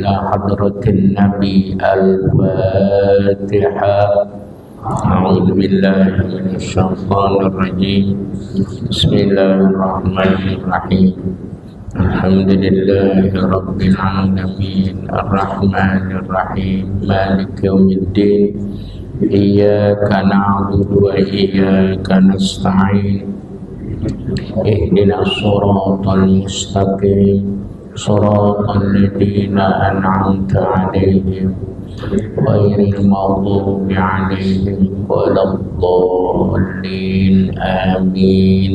إلى حضرة النبي الفاتحة. أعوذ بالله من الشيطان الرجيم. بسم الله الرحمن الرحيم. الحمد لله رب العالمين الرحمن الرحيم مالك يوم الدين إياك نعبد وإياك نستعين اهدنا الصراط المستقيم صراط الذين أنعمت عليهم غير المغضوب عليهم ولا الضالين آمين.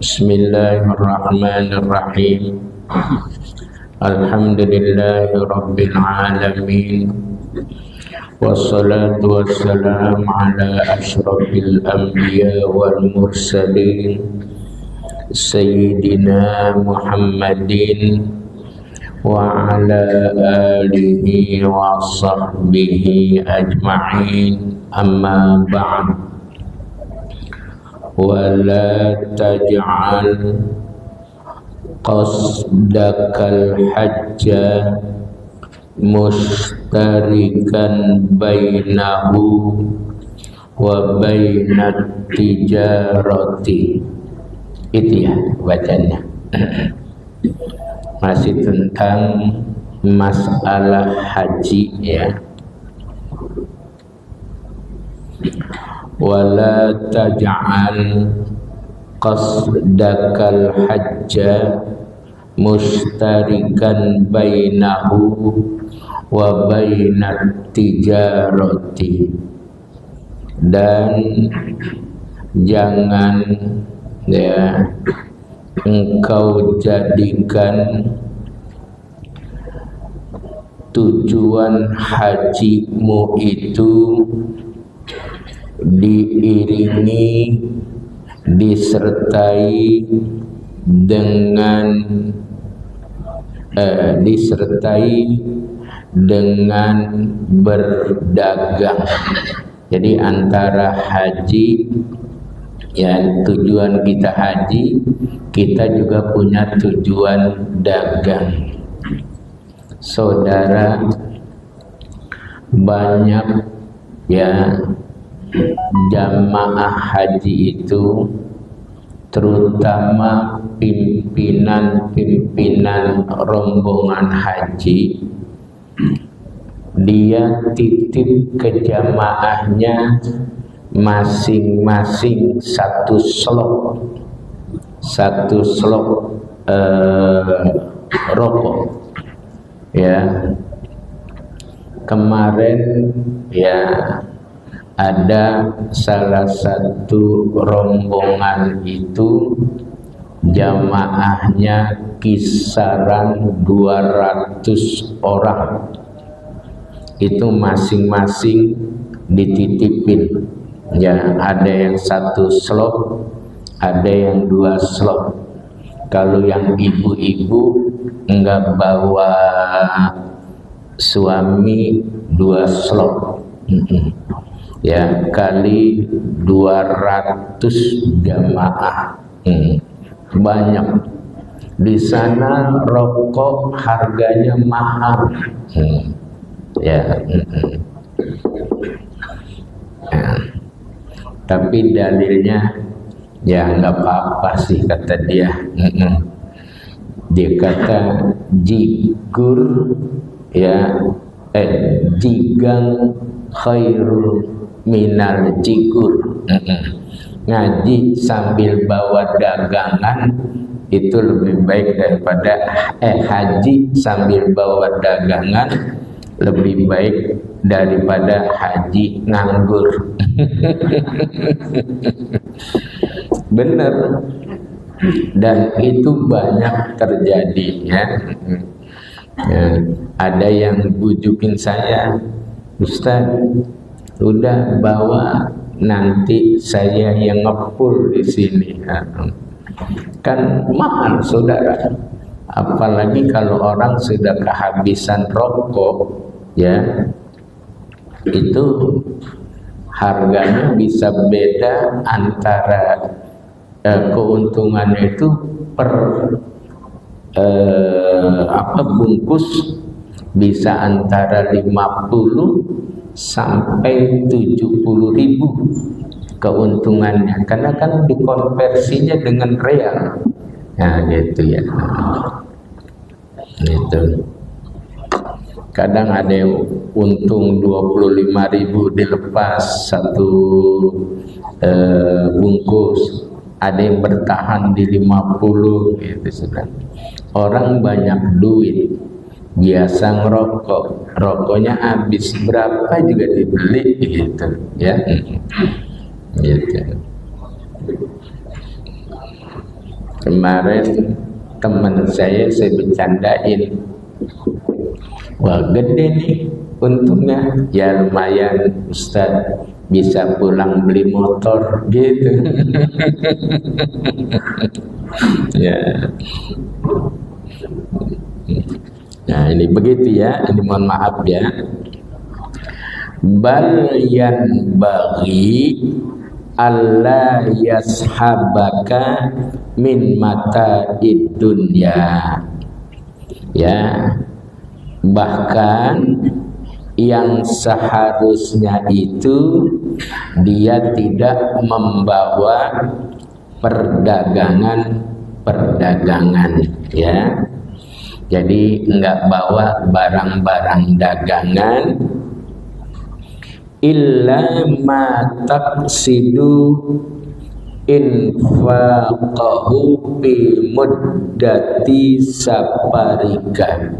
بسم الله الرحمن الرحيم. الحمد لله رب العالمين والصلاة والسلام على أشرف الأنبياء والمرسلين سيدنا محمد وعلى آله وصحبه أجمعين. أما بعد. ولا تجعل قصدك الحج مشتركا بينه وبين التجارة. Itu ya bacanya. Masih tentang masalah haji ya. Wala taj'al qasdakal hajja mustarikan bainahu wa bainat tijarati. Dan jangan ya engkau jadikan tujuan hajimu itu diiringi, disertai dengan berdagang. Jadi antara haji ya, tujuan kita haji, kita juga punya tujuan dagang. Saudara, banyak ya jamaah haji itu, terutama pimpinan rombongan haji, dia titip ke jamaahnya masing-masing satu slok rokok ya. Kemarin ya ada salah satu rombongan itu jamaahnya kisaran 200 orang. Itu masing-masing dititipin ya, ada yang satu slot, ada yang 2 slot. Kalau yang ibu-ibu enggak bawa suami 2 slot ya, kali 200 jamaah. Banyak. Di sana rokok harganya mahal ya. Tapi dalilnya ya nggak apa-apa sih kata dia. Dia kata jigur ya, jigang khairul minal jigur. Ngaji sambil bawa dagangan itu lebih baik daripada haji sambil bawa dagangan lebih baik daripada haji nganggur. Bener. Dan itu banyak terjadi ya. Ada yang bujukin saya, Ustaz, udah bawa, nanti saya yang ngepul di sini. Kan mahal saudara. Apalagi kalau orang sudah kehabisan rokok ya, itu harganya bisa beda antara keuntungannya itu per bungkus bisa antara 50 sampai 70.000 keuntungannya, karena kan dikonversinya dengan real. Nah gitu ya, gitu. Kadang ada yang untung 25.000 dilepas satu bungkus, ada yang bertahan di 50 gitu sudah. Orang banyak duit, biasa ngerokok, rokoknya habis berapa juga dibeli gitu ya. Gitu. Kemarin teman saya bercandain, wah gede nih untungnya, ya lumayan Ustaz, bisa pulang beli motor gitu. Ya. Nah ini begitu ya, ini mohon maaf ya. Bal yanbaghi alla yashabaka min mata'id dunya. Ya, bahkan yang seharusnya itu dia tidak membawa perdagangan ya. Jadi enggak bawa barang-barang dagangan, illa ma taqsidu infaqahu bi muddati safarika,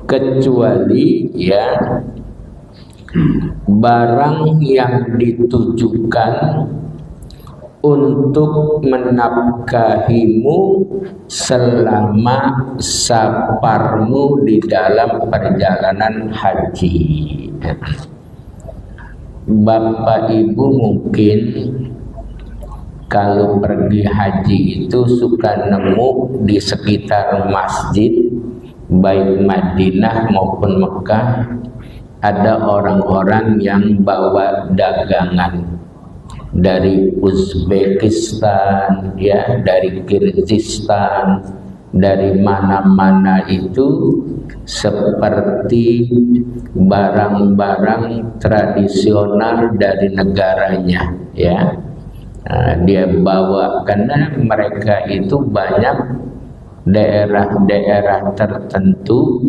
kecuali ya barang yang ditujukan untuk menafkahimu selama safarmu di dalam perjalanan haji. Bapak Ibu mungkin kalau pergi haji itu suka nemu di sekitar masjid, baik Madinah maupun Mekah, ada orang-orang yang bawa dagangan dari Uzbekistan, ya, dari Kirgistan, dari mana-mana itu, seperti barang-barang tradisional dari negaranya, ya. Nah, dia bawa karena mereka itu banyak daerah-daerah tertentu,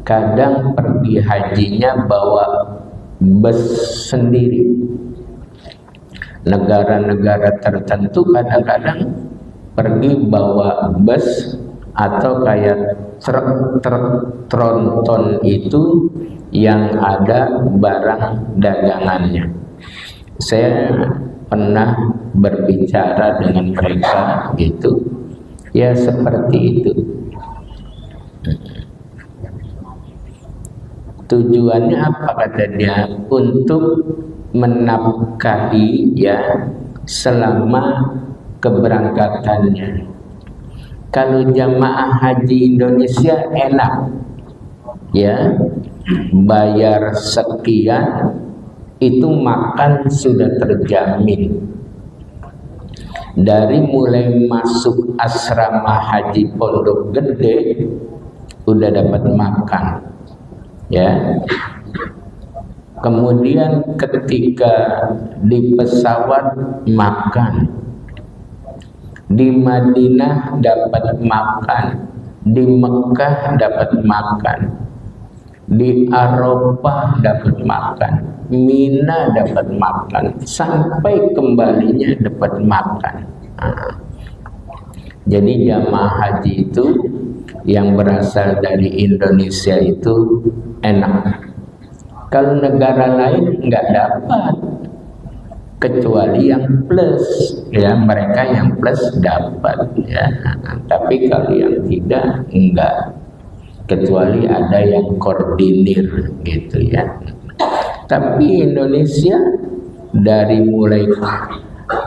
kadang pergi hajinya bawa bus sendiri. Negara-negara tertentu kadang-kadang pergi bawa bus atau kayak truk-truk tronton itu yang ada barang dagangannya. Saya pernah berbicara dengan mereka gitu, ya seperti itu. Tujuannya apa kata dia? Untuk menafkahi ya selama keberangkatannya. Kalau jamaah haji Indonesia enak ya, bayar sekian itu makan sudah terjamin. Dari mulai masuk asrama haji Pondok Gede udah dapat makan ya. Kemudian ketika di pesawat makan, di Madinah dapat makan, di Mekah dapat makan, di Arafah dapat makan, Mina dapat makan, sampai kembalinya dapat makan. Nah, jadi jamaah haji itu yang berasal dari Indonesia itu enak. Kalau negara lain nggak dapat, kecuali yang plus, ya mereka yang plus dapat, ya. Tapi kalau yang tidak, enggak, kecuali ada yang koordinir, gitu ya. Tapi Indonesia dari mulai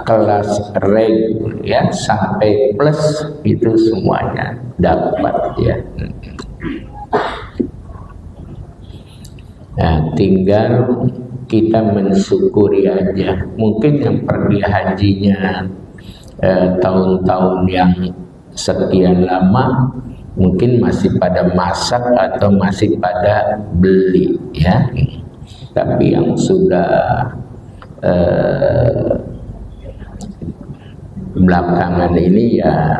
kelas reg, ya sampai plus itu semuanya dapat, ya. Nah, tinggal kita mensyukuri aja. Mungkin yang pergi hajinya tahun-tahun yang sekian lama, mungkin masih pada masak atau masih pada beli ya. Tapi yang sudah belakangan ini ya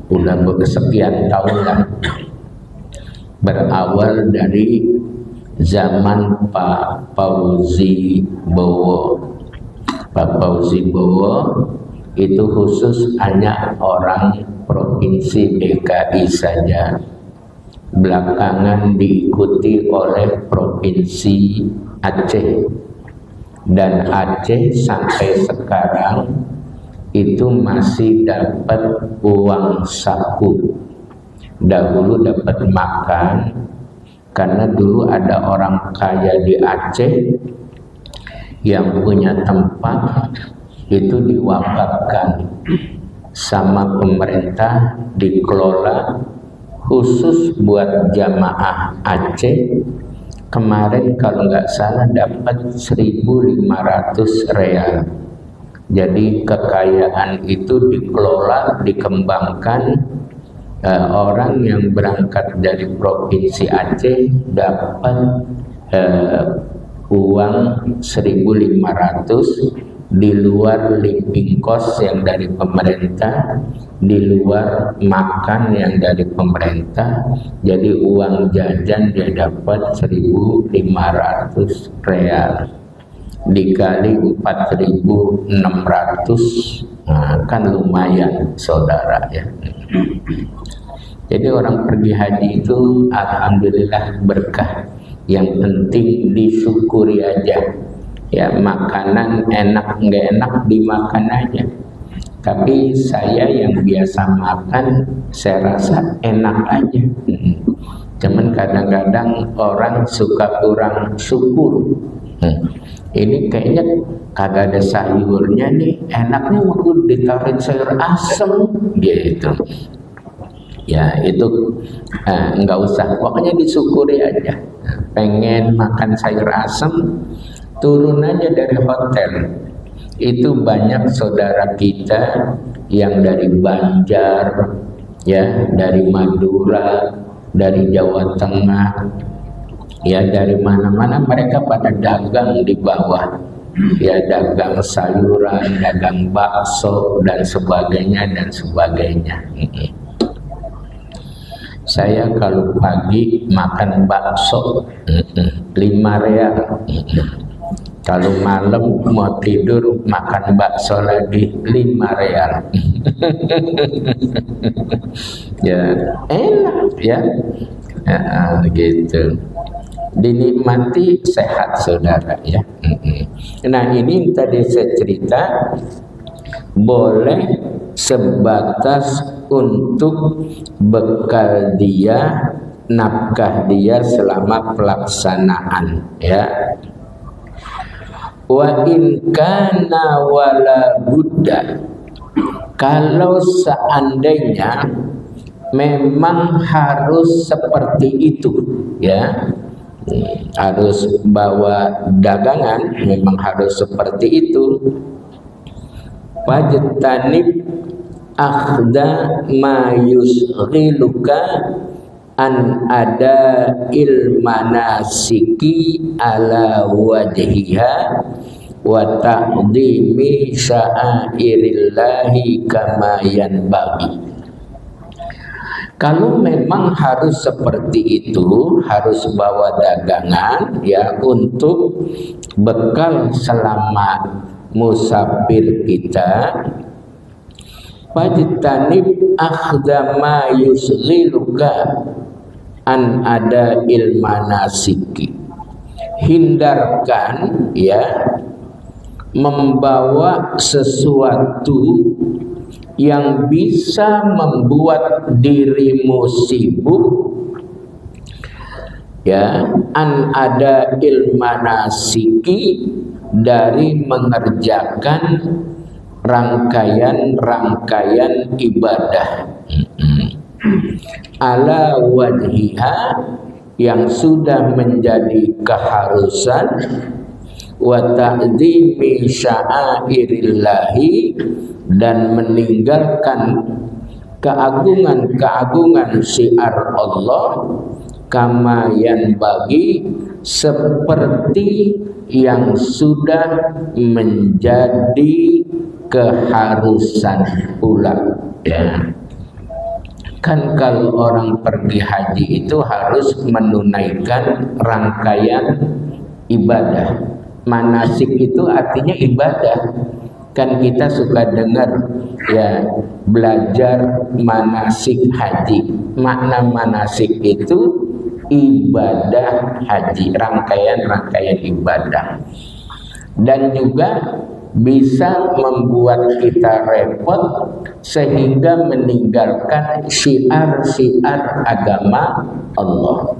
udah bersekian tahun lah, berawal dari zaman Pak Fauzi Bowo. Pak Fauzi Bowo itu khusus hanya orang provinsi DKI saja, belakangan diikuti oleh provinsi Aceh, dan Aceh sampai sekarang itu masih dapat uang saku. Dahulu dapat makan, karena dulu ada orang kaya di Aceh yang punya tempat itu diwakafkan sama pemerintah, dikelola khusus buat jamaah Aceh. Kemarin kalau nggak salah dapat 1.500 real. Jadi kekayaan itu dikelola, dikembangkan. Orang yang berangkat dari provinsi Aceh dapat uang 1.500 di luar living cost yang dari pemerintah, di luar makan yang dari pemerintah. Jadi uang jajan dia dapat 1.500 real dikali 4.600, nah, kan lumayan saudara ya. Jadi orang pergi haji itu alhamdulillah berkah. Yang penting disyukuri aja. Ya, makanan enak nggak enak dimakan aja. Tapi saya yang biasa makan, saya rasa enak aja. Cuman kadang-kadang orang suka kurang syukur. Ini kayaknya kagak ada sayurnya nih, enaknya waktu ditaruhin sayur asem gitu. Ya itu nggak usah, pokoknya disyukuri aja. Pengen makan sayur asem, turun aja dari hotel. Itu banyak saudara kita yang dari Banjar, ya, dari Madura, dari Jawa Tengah, ya, dari mana-mana mereka pada dagang di bawah, ya, dagang sayuran, dagang bakso dan sebagainya dan sebagainya. Saya kalau pagi makan bakso 5 real. Kalau malam mau tidur makan bakso lagi 5 real. Ya, enak ya. Gitu. Dinikmati, sehat saudara ya. Nah, ini tadi saya cerita boleh sebatas untuk bekal dia, nafkah dia selama pelaksanaan ya. Wa in kana wala budda, kalau seandainya memang harus seperti itu ya, harus bawa dagangan, memang harus seperti itu. Fajtanib akhda ma yusghiluka an ada ilmanasiki ala wajhiha wa ta'dimi sya'airillahi kama yanbaghi. Kalau memang harus seperti itu, harus bawa dagangan ya untuk bekal selama musafir kita. Fajtanib akhda ma yusghiluka an ada ilmanasiki, hindarkan ya membawa sesuatu yang bisa membuat dirimu sibuk ya, an ada ilmanasiki, dari mengerjakan rangkaian-rangkaian ibadah ala wajhiha, yang sudah menjadi keharusan, wa ta'dhimi sya'airillahi, dan meninggalkan keagungan-keagungan syiar Allah, kama yang bagi seperti yang sudah menjadi keharusan pula, ya. Kan kalau orang pergi haji itu harus menunaikan rangkaian ibadah. Manasik itu artinya ibadah. Kan kita suka dengar ya, belajar manasik haji. Makna manasik itu ibadah haji, rangkaian-rangkaian ibadah. Dan juga bisa membuat kita repot sehingga meninggalkan syiar-syiar agama Allah.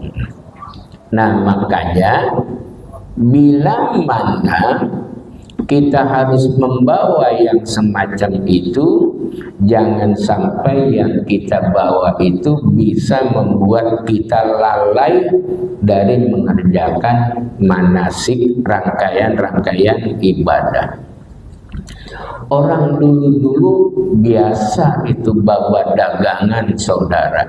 Nah, makanya bila mana kita harus membawa yang semacam itu, jangan sampai yang kita bawa itu bisa membuat kita lalai dari mengerjakan manasik, rangkaian-rangkaian ibadah. Orang dulu-dulu biasa itu bawa dagangan, saudara.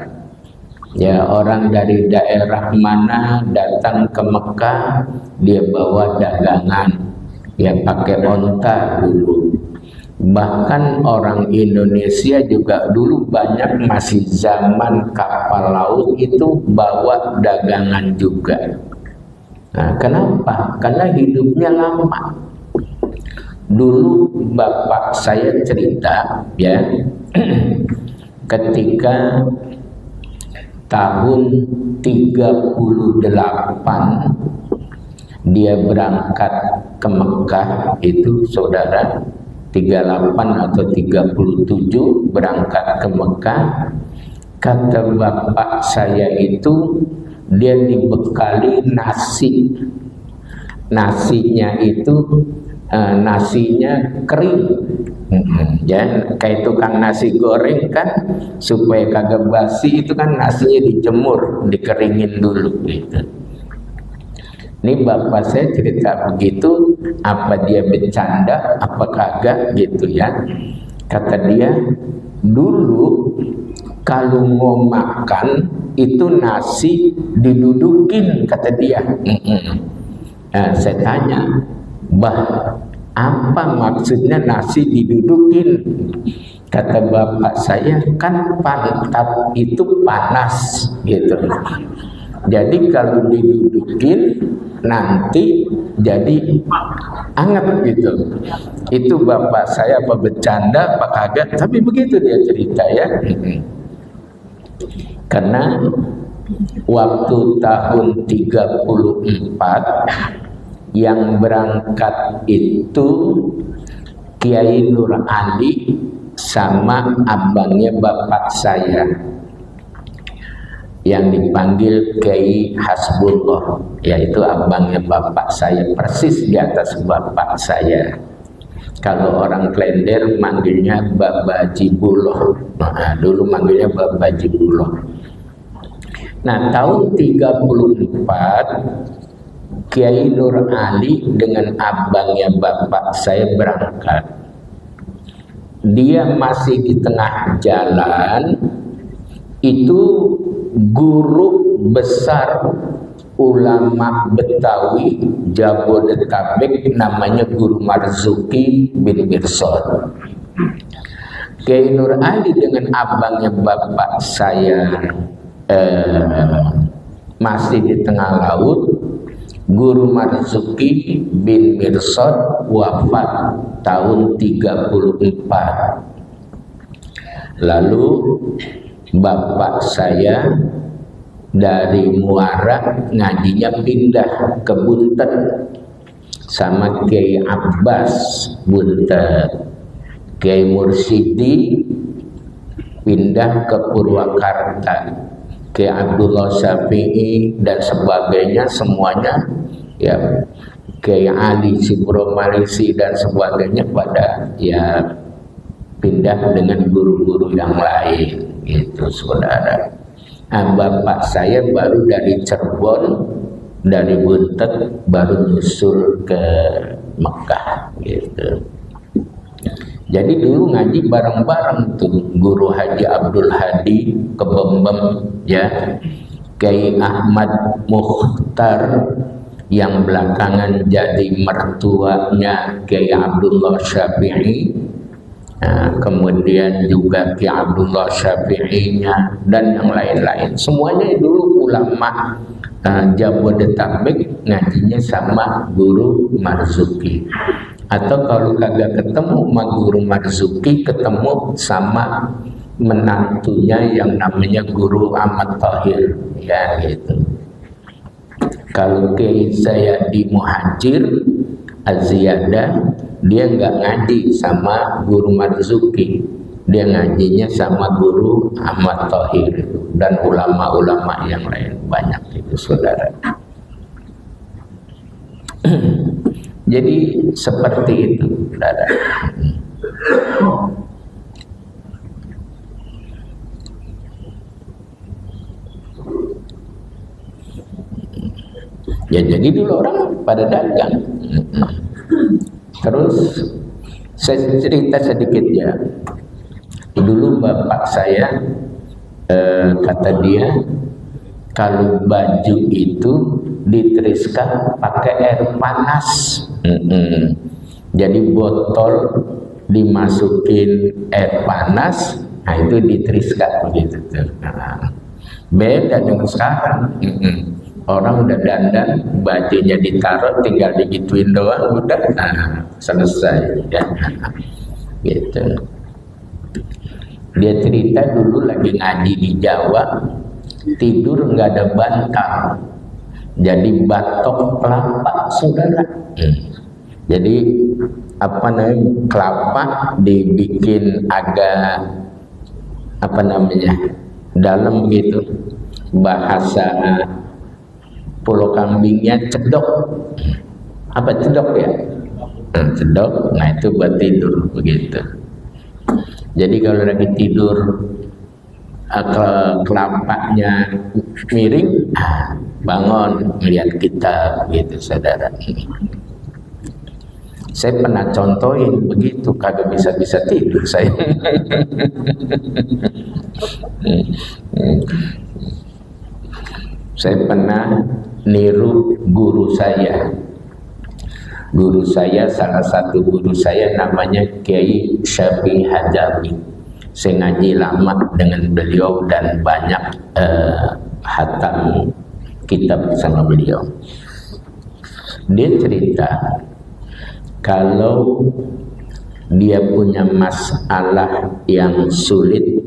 Ya, orang dari daerah mana datang ke Mekah, dia bawa dagangan. Ya, pakai onta dulu. Bahkan orang Indonesia juga dulu banyak, masih zaman kapal laut itu bawa dagangan juga. Nah, kenapa? Karena hidupnya lama. Dulu bapak saya cerita, ya, ketika tahun 38 dia berangkat ke Mekah itu, saudara, 38 atau 37 berangkat ke Mekah. Kata bapak saya itu dia dibekali nasi. Nasinya itu nasinya kering, ya, kayak tukang nasi goreng kan, supaya kagak basi itu kan nasinya dijemur, dikeringin dulu gitu. Ini bapak saya cerita begitu, apa dia bercanda, apa kagak gitu ya. Kata dia, dulu kalau mau makan itu nasi didudukin, kata dia. Saya tanya, bah, apa maksudnya nasi didudukin? Kata bapak saya, kan pantat itu panas gitu. Jadi kalau didudukin nanti jadi anget gitu. Itu bapak saya apa bercanda apa kagak, tapi begitu dia cerita ya. Karena waktu tahun 34 yang berangkat itu Kiai Nur Ali sama abangnya bapak saya yang dipanggil Kiai Hasbullah, yaitu abangnya bapak saya, persis di atas bapak saya. Kalau orang Klender manggilnya Baba Jibullah. Nah, dulu manggilnya Baba Jibullah. Nah, tahun 34 Kiai Nur Ali dengan abangnya bapak saya berangkat. Dia masih di tengah jalan, itu guru besar ulama Betawi Jabodetabek namanya Guru Marzuki bin Mirsad. Kiai Nur Ali dengan abangnya bapak saya masih di tengah laut. Guru Marzuki bin Mirsad wafat tahun 34. Lalu bapak saya dari Muara ngajinya pindah ke Buntet sama Kiai Abbas Buntet. Kiai Mursidi pindah ke Purwakarta. Kiai Abdullah Syafi'i dan sebagainya semuanya, ya, Kiai Ali Sibromalisi dan sebagainya pada ya pindah dengan guru-guru yang lain gitu, saudara. Nah, bapak saya baru dari Cirebon, dari Buntet baru nyusul ke Mekah gitu. Jadi dulu ngaji bareng-bareng tuh Guru Haji Abdul Hadi ke Bembem ya, Kiai Ahmad Mukhtar yang belakangan jadi mertuanya Kiai Abdullah Syafi'i, kemudian juga Kiai Abdullah Syafi'inya dan yang lain-lain. Semuanya dulu ulama Jabodetabek ngajinya sama Guru Marzuki. Atau kalau kagak ketemu sama Guru Marzuki, ketemu sama menantunya yang namanya Guru Ahmad Thahir ya gitu. Kalau Kiai saya di Muhajir Az-Ziyadah, dia nggak ngaji sama Guru Marzuki, dia ngajinya sama Guru Ahmad Thahir dan ulama-ulama yang lain banyak itu saudara. Jadi seperti itu saudara. Ya jadi dulu orang pada dagang. Terus saya cerita sedikit ya. Dulu bapak saya kata dia kalau baju itu ditiriskan pakai air panas. Jadi botol dimasukin air panas, nah itu ditiriskan begitu. Nah, beda dengan sekarang. Orang udah dandan, bajunya ditaruh, tinggal digituin doang, udah selesai ya. Gitu. Dia cerita dulu lagi ngaji di Jawa, tidur nggak ada bantal, jadi batok kelapa saudara. Jadi apa namanya, kelapa dibikin agak apa namanya dalam gitu, bahasa Pulau Kambingnya cedok. Apa cedok ya? Cedok. Nah itu buat tidur begitu. Jadi kalau lagi tidur kelapanya miring, bangun melihat kita gitu saudara. Saya pernah contohin begitu, kagak bisa tidur saya. Saya pernah niru guru saya. Guru saya, salah satu guru saya namanya Kiai Syafi'i Hadawi. Saya ngaji lama dengan beliau dan banyak hatam kitab sama beliau. Dia cerita kalau dia punya masalah yang sulit,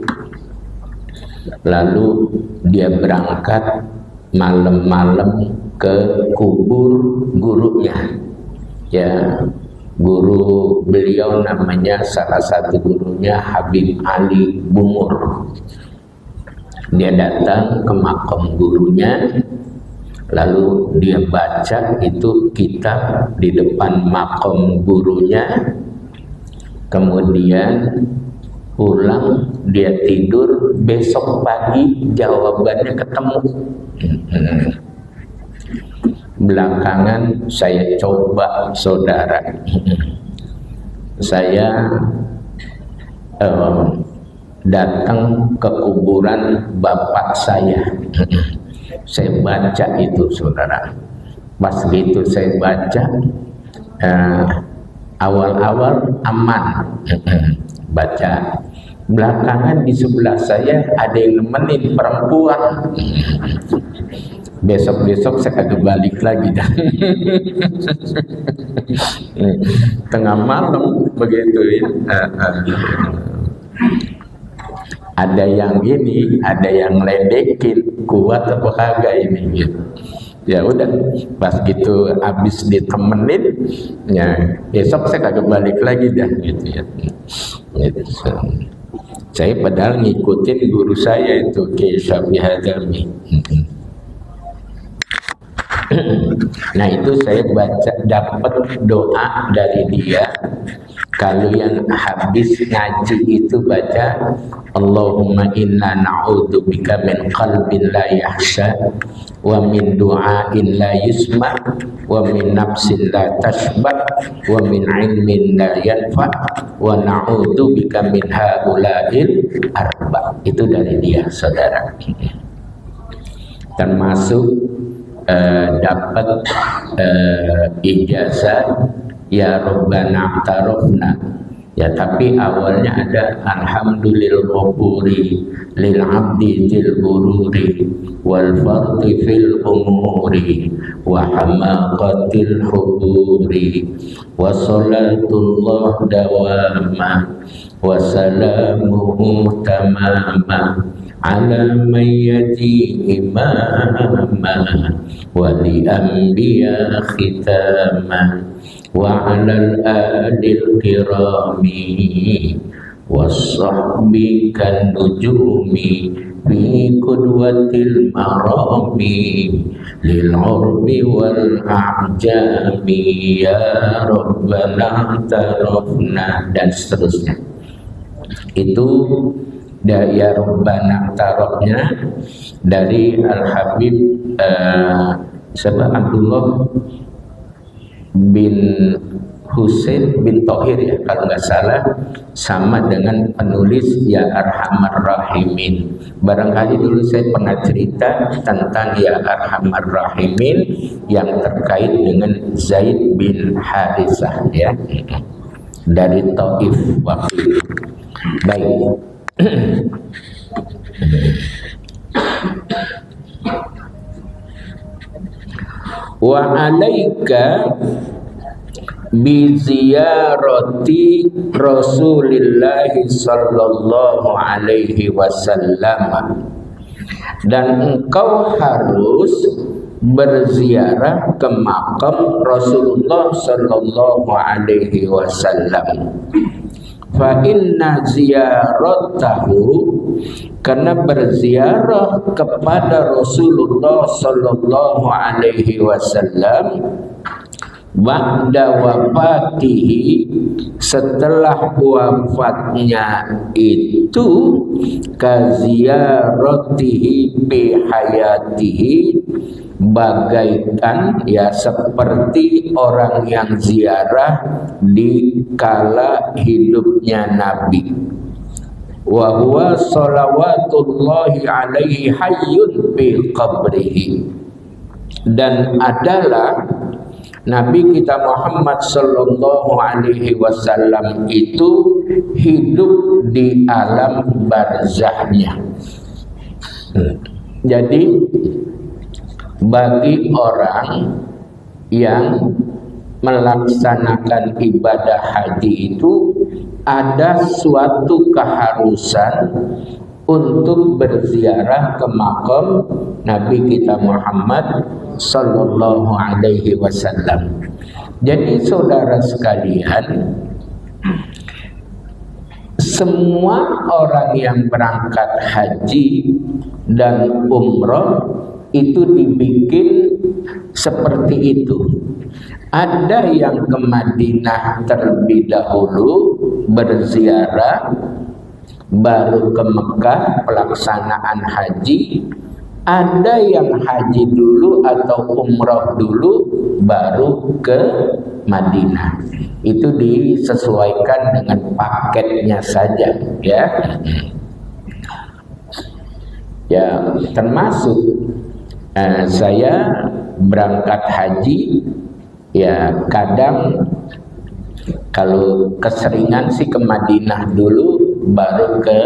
lalu dia berangkat malam-malam ke kubur gurunya ya. Guru beliau namanya, salah satu gurunya Habib Ali Bungur. Dia datang ke makam gurunya, lalu dia baca itu kitab di depan makam gurunya, kemudian pulang dia tidur, besok pagi jawabannya ketemu. Belakangan saya coba saudara, saya datang ke kuburan bapak saya. Saya baca itu saudara. Pas gitu saya baca, awal-awal aman, baca. Belakangan di sebelah saya ada yang nemenin perempuan. Besok-besok saya kagak balik lagi dah. Tengah malam begitu ya. Ada yang gini, ada yang ledekin, kuat apa kagak ini gitu. Ya udah, pas gitu habis ditemenin, ya besok saya kagak balik lagi dah gitu ya. Gitu. Saya padahal ngikutin guru saya itu Kiai Syafi'i Hadawi. Nah itu saya baca, dapat doa dari dia. Kalau yang habis ngaji itu baca Allahumma inna na'udzubika min qalbin la yahsha wa min du'ain la yusma wa min nafsin la tashba wa min ilmin la yanfa wa na'udzubika min haula'il arba. Itu dari dia, saudara. Termasuk dapat ijazah ya Rabbana a'tarafna, ya, tapi awalnya ada alhamdulillah ghafuri lil abdi til bururi wal fardi fil umuri wa hamaqatil huburi wa salatullah dawama wa salamuhu tamama ala man yati imama wa li anbiya khitama wa alal adil kirami was-sahbi kan nujumi fi qudwatil marami lil urbi wal a'jami ya rabbana tarafna, dan seterusnya. Itu ya rabbana tarafnya dari Al-Habib Abdullah bin Husain bin Thohir, ya kalau nggak salah, sama dengan penulis Ya Arhamar Rahimin. Barangkali dulu saya pernah cerita tentang Ya Arhamar Rahimin yang terkait dengan Zaid bin Harithah, ya, dari Taif waktu itu. Baik. Wa alaika bi ziyarati Rasulillah sallallahu alaihi wasallam, dan engkau harus berziarah ke makam Rasulullah sallallahu alaihi wasallam. Fa inna ziyaratahu, karena berziarah kepada Rasulullah sallallahu alaihi wasallam ba'da wafatihi, setelah wafatnya itu, kaziyaratihi bi hayatihi, bagaikan, ya, seperti orang yang ziarah di kala hidupnya Nabi. Wa huwa sholawatullahi alaihi hayyun fi qabrihi, dan adalah Nabi kita Muhammad sallallahu alaihi wasallam itu hidup di alam barzahnya. Jadi bagi orang yang melaksanakan ibadah haji itu ada suatu keharusan untuk berziarah ke makam Nabi kita Muhammad sallallahu alaihi wasallam. Jadi saudara sekalian, semua orang yang berangkat haji dan umroh itu dibikin seperti itu. Ada yang ke Madinah terlebih dahulu berziarah, baru ke Mekah pelaksanaan haji. Ada yang haji dulu atau umroh dulu baru ke Madinah. Itu disesuaikan dengan paketnya saja, ya. Ya, termasuk saya berangkat haji, ya kadang kalau keseringan sih ke Madinah dulu baru ke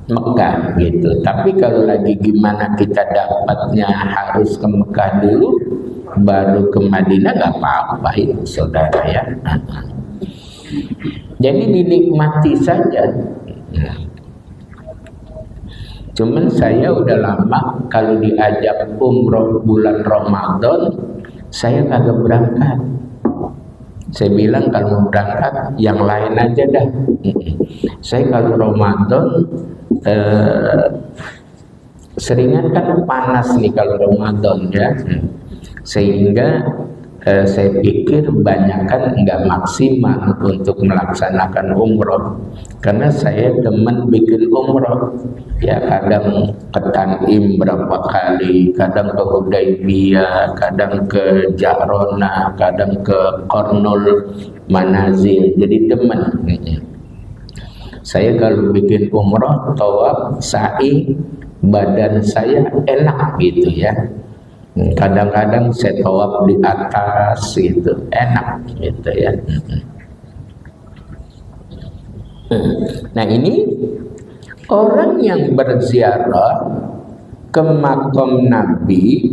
Mekah gitu. Tapi kalau lagi gimana kita dapatnya harus ke Mekah dulu baru ke Madinah, gak apa-apa itu saudara, ya. Jadi dinikmati saja. Cuman saya udah lama kalau diajak umroh bulan Ramadan saya kagak berangkat. Saya bilang kalau mau berangkat yang lain aja dah. Saya kalau Ramadan seringan kan panas nih kalau Ramadan, ya. Sehingga saya pikir banyakkan nggak maksimal untuk melaksanakan umroh, karena saya demen bikin umroh. Ya kadang ke Tanim berapa kali, kadang ke Hudaybiyah, kadang ke Ja'rona, kadang ke Qarnul Manazil. Jadi demen. Saya kalau bikin umroh, tawaf, sa'i, badan saya enak gitu ya. Kadang-kadang saya tawaf di atas gitu, enak gitu ya. Nah ini orang yang berziarah ke makam Nabi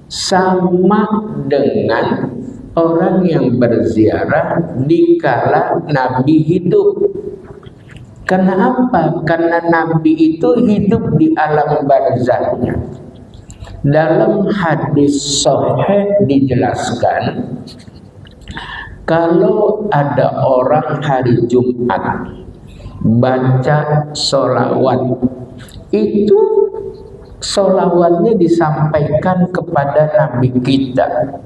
sama dengan orang yang berziarah di kala Nabi hidup. Karena apa? Karena Nabi itu hidup di alam barzahnya. Dalam hadis sahih dijelaskan, kalau ada orang hari Jumat baca sholawat, itu sholawatnya disampaikan kepada Nabi kita.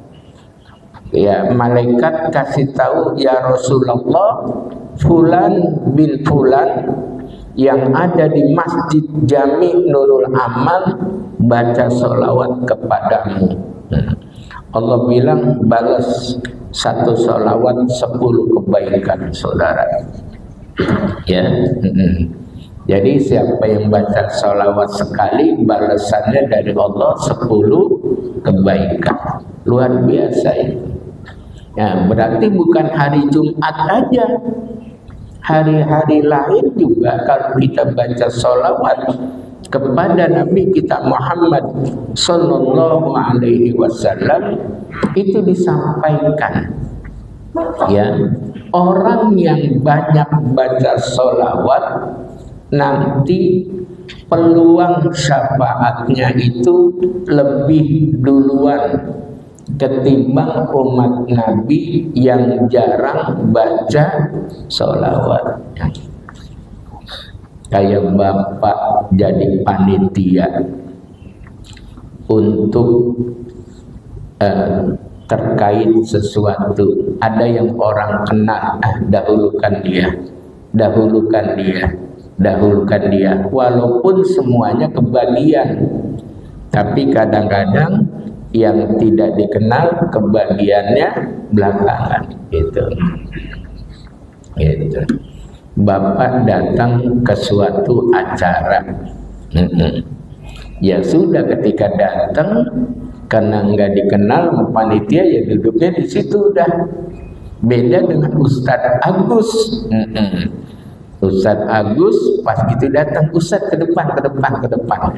Ya, malaikat kasih tahu, ya Rasulullah, fulan bin fulan yang ada di Masjid Jami Nurul Amal baca sholawat kepadamu. Allah bilang balas satu sholawat 10 kebaikan, saudara. Ya, jadi siapa yang baca sholawat sekali, balasannya dari Allah 10 kebaikan. Luar biasa itu. Ya, berarti bukan hari Jumat aja, hari-hari lain juga kalau kita baca sholawat kepada Nabi kita Muhammad Sallallahu Alaihi Wasallam itu disampaikan. Ya, orang yang banyak baca sholawat nanti peluang syafaatnya itu lebih duluan ketimbang umat Nabi yang jarang baca sholawat. Kayak bapak jadi panitia untuk terkait sesuatu, ada yang orang kenal, dahulukan dia, walaupun semuanya kebagian, tapi kadang-kadang yang tidak dikenal kebagiannya belakangan gitu. Bapak datang ke suatu acara, ya sudah, ketika datang karena nggak dikenal panitia, ya duduknya di situ udah. Beda dengan Ustadz Agus. Ustadz Agus pas gitu datang, Ustadz ke depan.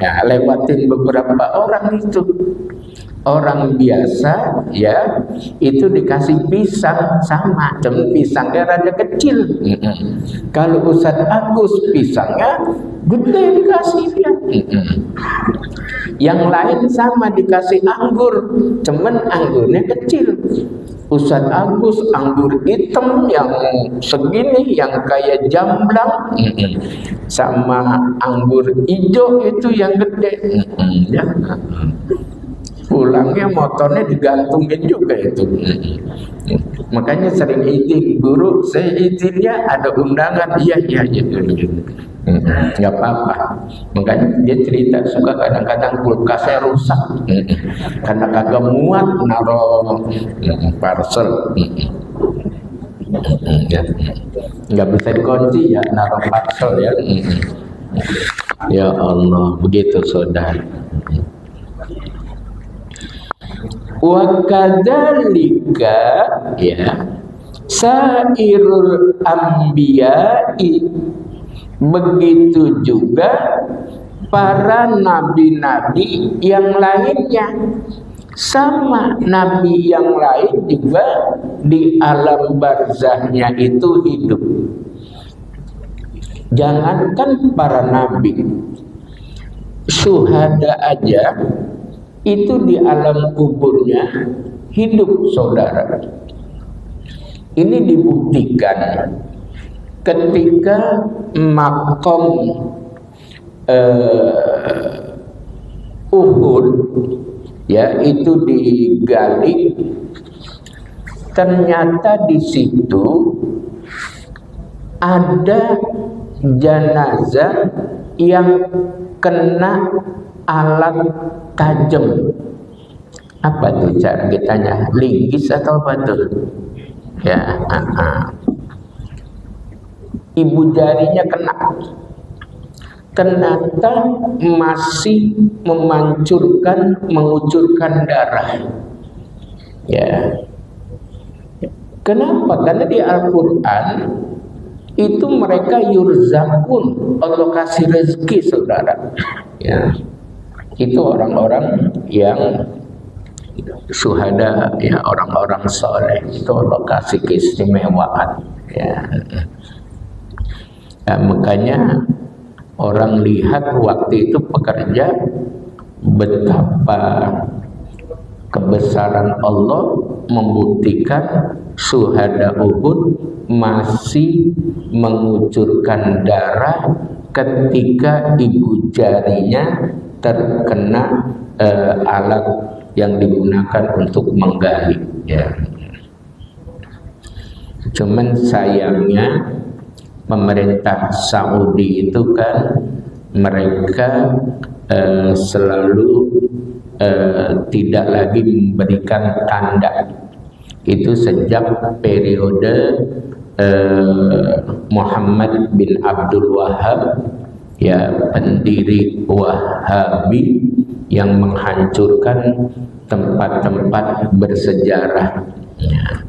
Ya, lewatin beberapa orang itu. Orang biasa ya itu dikasih pisang sama, cuman pisangnya rada kecil. Kalau Ustadz Agus pisangnya gede dikasih dia. Yang lain sama dikasih anggur, cuman anggurnya kecil. Ustadz Agus anggur hitam yang segini, yang kayak jamblang, sama anggur hijau itu yang gede. Ya. Pulangnya motornya digantungin juga itu. Makanya sering izin, guru saya izinnya ada undangan. Iya nggak apa-apa. Makanya dia cerita suka kadang-kadang kulkasnya rusak karena kagak muat naruh parcel. Nggak bisa dikunci ya, naruh parcel ya. Ya Allah, begitu saudara. Wa kadzalika ya sairul anbiya'i, begitu juga para nabi-nabi yang lainnya. Sama nabi yang lain juga di alam barzahnya itu hidup. Jangankan para nabi, syuhada aja itu di alam kuburnya hidup, saudara. Ini dibuktikan ketika makom Uhud ya itu digali, ternyata di situ ada jenazah yang kena alat tajam. Apa tuh cara kitanya? Linggis atau apa tuh? Ya, ibu jarinya kena. Ternyata masih mengucurkan darah. Ya. Kenapa? Karena di Al-Quran itu mereka yurzakun, Allah kasih rezeki, saudara. Ya. Itu orang-orang yang syuhada, ya, orang-orang soleh, itu Allah kasih keistimewaan. Ya. Nah, makanya orang lihat waktu itu pekerja betapa kebesaran Allah membuktikan syuhada Uhud masih mengucurkan darah ketika ibu jarinya terkena alat yang digunakan untuk menggali. Ya. Cuman sayangnya pemerintah Saudi itu kan mereka selalu tidak lagi memberikan tanda. Itu sejak periode Muhammad bin Abdul Wahab, ya, pendiri Wahabi yang menghancurkan tempat-tempat bersejarah. Ya.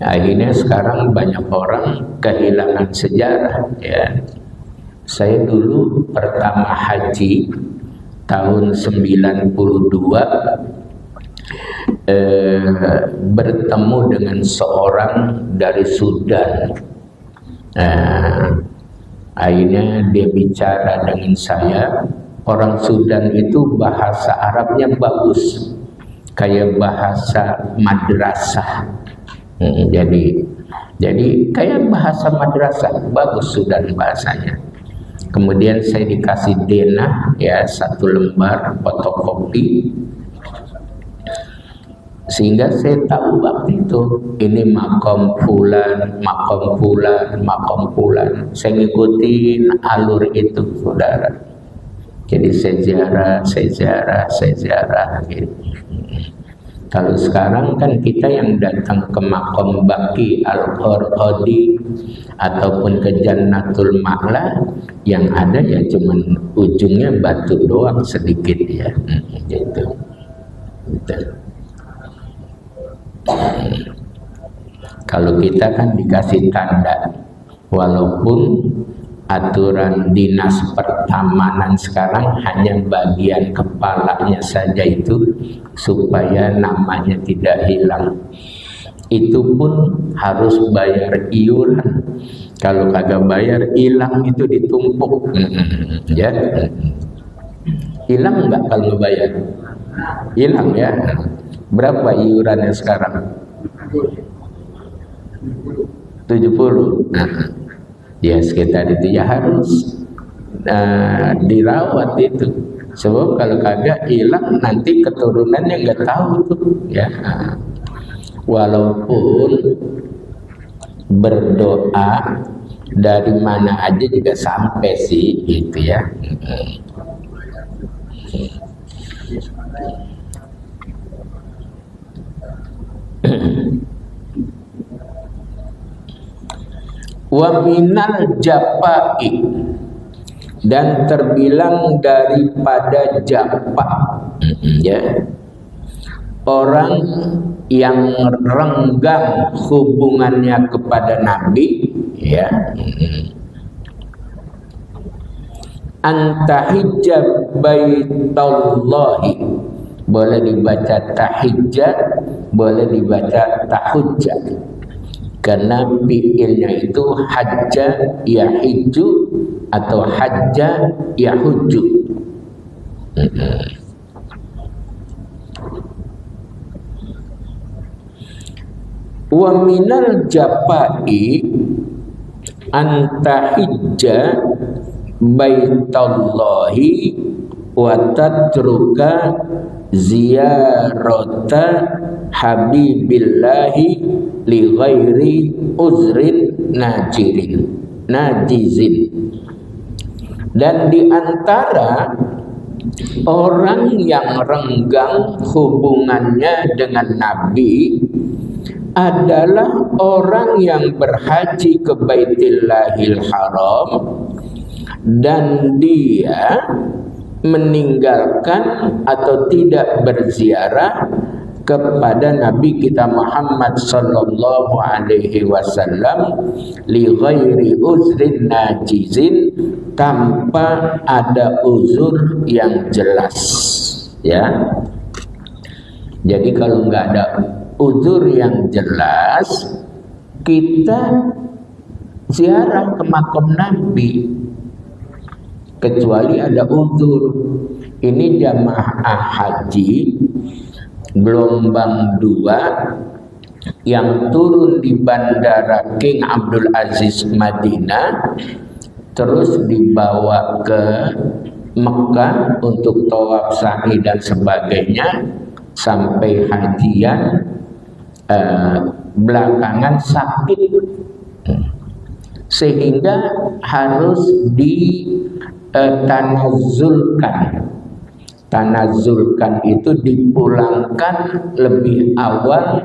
Akhirnya sekarang banyak orang kehilangan sejarah. Ya. Saya dulu pertama haji tahun 92 bertemu dengan seorang dari Sudan. Akhirnya dia bicara dengan saya. Orang Sudan itu bahasa Arabnya bagus, kayak bahasa madrasah. Jadi kayak bahasa madrasah, bagus Sudan bahasanya. Kemudian saya dikasih denah, ya, 1 lembar fotokopi, sehingga saya tahu waktu itu ini makom fulan, makom fulan, makom fulan. Saya ngikutin alur itu, saudara. Jadi sejarah gitu. Kalau sekarang kan kita yang datang ke makom Baqi Al-Qarqadi ataupun ke Jannatul Ma'la, yang ada ya cuman ujungnya batu doang sedikit, ya. Gitu. Kalau kita kan dikasih tanda, walaupun aturan dinas pertamanan sekarang hanya bagian kepalanya saja itu supaya namanya tidak hilang. Itu pun harus bayar iuran. Kalau kagak bayar hilang itu ditumpuk. Ya. Hilang enggak kalau bayar? Hilang, ya. Berapa iurannya sekarang? 70. Ya sekitar itu, ya harus dirawat itu. Sebab kalau kagak hilang nanti keturunannya nggak tahu tuh, ya. Walaupun berdoa dari mana aja juga sampai sih, gitu, ya. Wa minal japai, dan terbilang daripada japa, ya, orang yang renggang hubungannya kepada Nabi, ya. Antahijjab baitallahi, boleh dibaca tahijjah, boleh dibaca tahujjah. Karena fi'ilnya itu hajja yahijju atau hajja yahujju. Wa minal japai antahijja baitallahi wa tatruka ziyarata habibillahi li ghairi uzrin najizin. Dan di antara orang yang renggang hubungannya dengan Nabi adalah orang yang berhaji ke Baitillahil Haram dan dia meninggalkan atau tidak berziarah kepada Nabi kita Muhammad sallallahu alaihi wasallam li ghairi uzrin najizin, tanpa ada uzur yang jelas, ya. Jadi kalau nggak ada uzur yang jelas, kita ziarah ke makam Nabi, kecuali ada uzur. Ini jamaah haji gelombang 2 yang turun di Bandara King Abdul Aziz Madinah, terus dibawa ke Mekah untuk tawaf sa'i dan sebagainya, sampai hajian belakangan sakit sehingga harus ditanazulkan. Tanazulkan itu dipulangkan lebih awal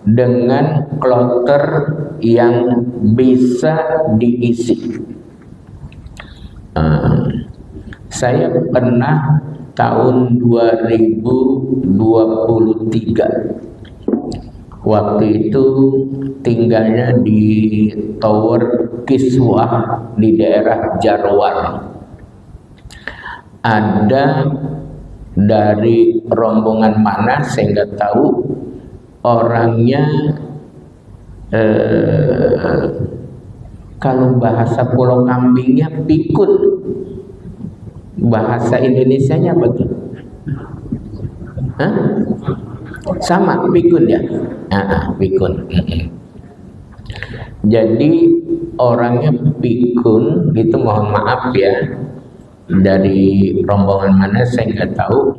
dengan kloter yang bisa diisi. Saya pernah tahun 2023, waktu itu tinggalnya di Tower Kiswah di daerah Jarwar. Ada dari rombongan mana saya nggak tahu, orangnya kalau bahasa Pulau Kambingnya pikun, bahasa Indonesianya betul, sama pikun ya, pikun. Jadi orangnya pikun gitu, mohon maaf ya, dari rombongan mana saya nggak tahu.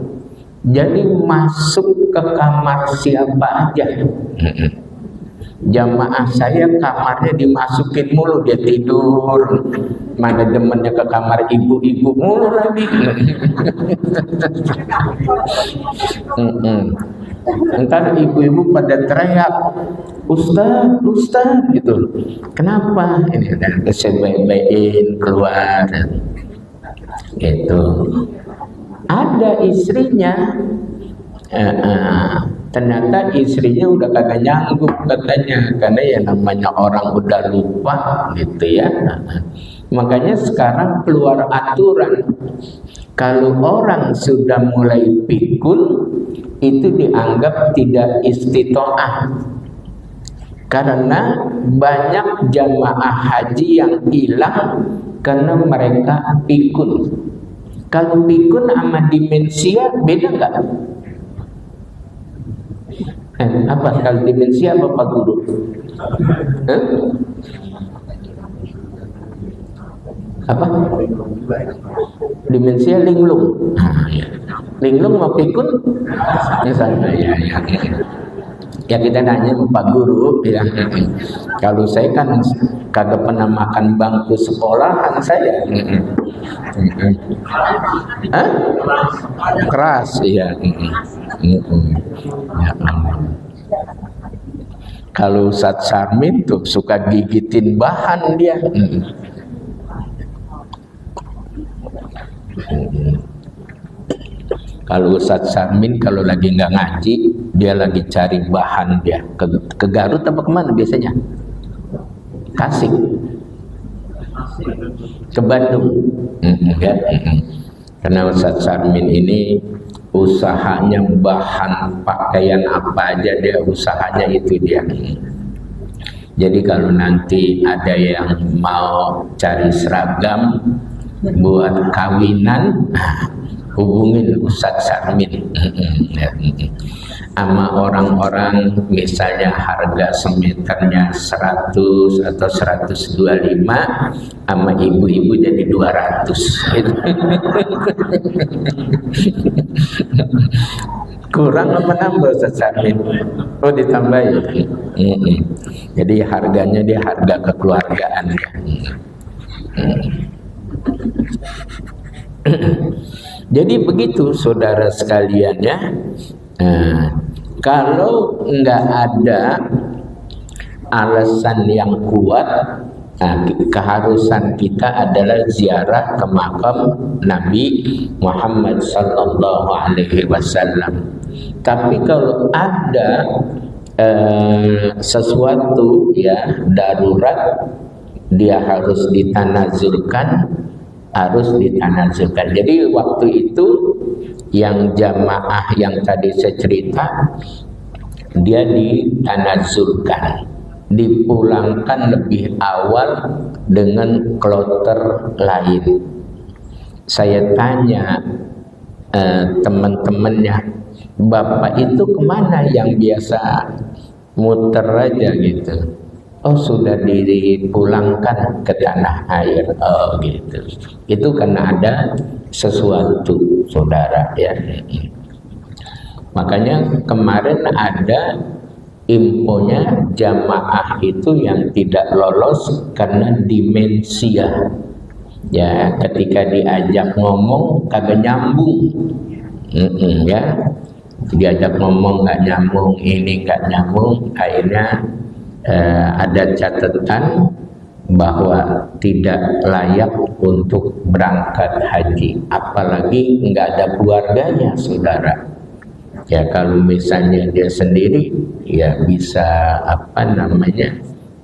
Jadi masuk ke kamar siapa aja, jamaah saya kamarnya dimasukin mulu, dia tidur. Mana demennya ke kamar ibu-ibu mulu lagi. Entar ibu-ibu pada teriak, Ustaz, Ustaz gitu. Kenapa? Ini udah saya baik-baikin keluar. Gitu. Ada istrinya, ternyata istrinya udah kagak nyanggup katanya, karena ya namanya orang udah lupa gitu ya. Makanya sekarang keluar aturan, kalau orang sudah mulai pikun itu dianggap tidak istitoah, karena banyak jamaah haji yang hilang karena mereka pikun. Kalau pikun sama demensia beda nggak? Apa kalau demensia apa Pak Guru? Apa? Demensia linglung. Linglung mau pikun? Misalnya ya. Ya kita nanya sama Pak Guru ya. Kalau saya kan kagak pernah makan bangku sekolahan saya. Keras ya. Kalau Ustadz Sarmin tuh suka gigitin bahan dia. Kalau Ustadz Sarmin kalau lagi nggak ngaji, dia lagi cari bahan dia ke Garut apa kemana biasanya? Tasik, ke Bandung. Ya. Karena Ustadz Sarmin ini usahanya bahan pakaian apa aja dia usahanya itu dia. Jadi kalau nanti ada yang mau cari seragam buat kawinan, hubungin Ustadz Sarmin. sama orang-orang misalnya harga semeternya 100 atau 125, sama ibu-ibu jadi 200 gitu. Kurang apa nambah Ustaz Samin? Oh ditambahin. Jadi harganya dia harga kekeluargaan ya. Jadi begitu saudara sekalian ya. Kalau nggak ada alasan yang kuat, keharusan kita adalah ziarah ke makam Nabi Muhammad sallallahu alaihi wasallam. Tapi kalau ada sesuatu ya darurat, dia harus ditanazulkan, Jadi waktu itu yang jamaah yang tadi saya cerita, dia ditanazulkan, dipulangkan lebih awal dengan kloter lain. Saya tanya teman-temannya, Bapak itu kemana yang biasa muter aja gitu? Oh sudah dipulangkan ke tanah air. Oh gitu. Itu karena ada sesuatu saudara ya. Makanya kemarin ada infonya jamaah itu yang tidak lolos karena demensia. Ya, ketika diajak ngomong kagak nyambung. Ya. Diajak ngomong nggak nyambung, ini nggak nyambung, akhirnya ada catatan bahwa tidak layak untuk berangkat haji, apalagi nggak ada keluarganya saudara. Ya kalau misalnya dia sendiri ya bisa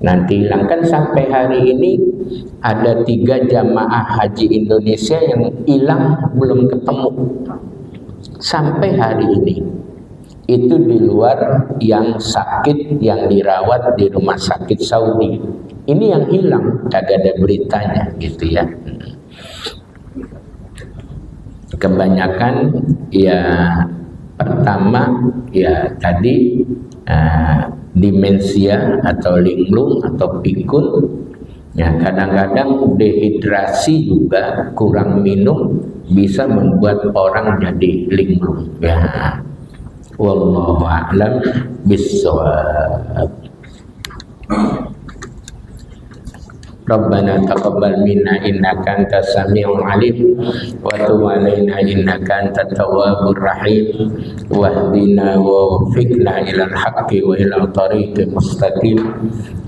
nanti hilangkan. Sampai hari ini ada 3 jamaah haji Indonesia yang hilang belum ketemu sampai hari ini. Itu di luar yang sakit, yang dirawat di rumah sakit Saudi. Ini yang hilang, kagak ada beritanya gitu ya. Kebanyakan ya pertama ya tadi demensia atau linglung atau pikun. Ya kadang-kadang dehidrasi juga, kurang minum bisa membuat orang jadi linglung ya. Wallahu a'lam bissawab. Rabbana taqabbal minna innaka antas samiul alim wa tub alaina innaka antat tawwabur rahim wahdina wa waffiqna ilal haqqi wa ilal tariqil mustaqim.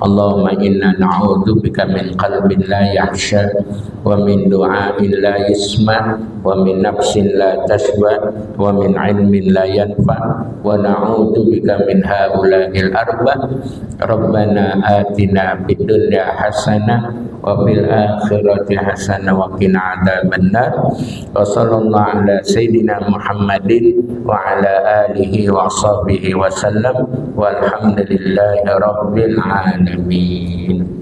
Allahumma inna na'udzubika min qalbin la yakhsha wa min du'ain la yusma wa min nafsin la tashba wa min ilmin la yanfa wa na'udzubika min haula'il arba. Rabbana atina fid dunya hasanah wa fil akhirati hasanah wa qina adzabannar. Wa sallallahu ala sayyidina Muhammadin wa ala alihi wa sahbihi wa sallam walhamdulillahi rabbil alamin.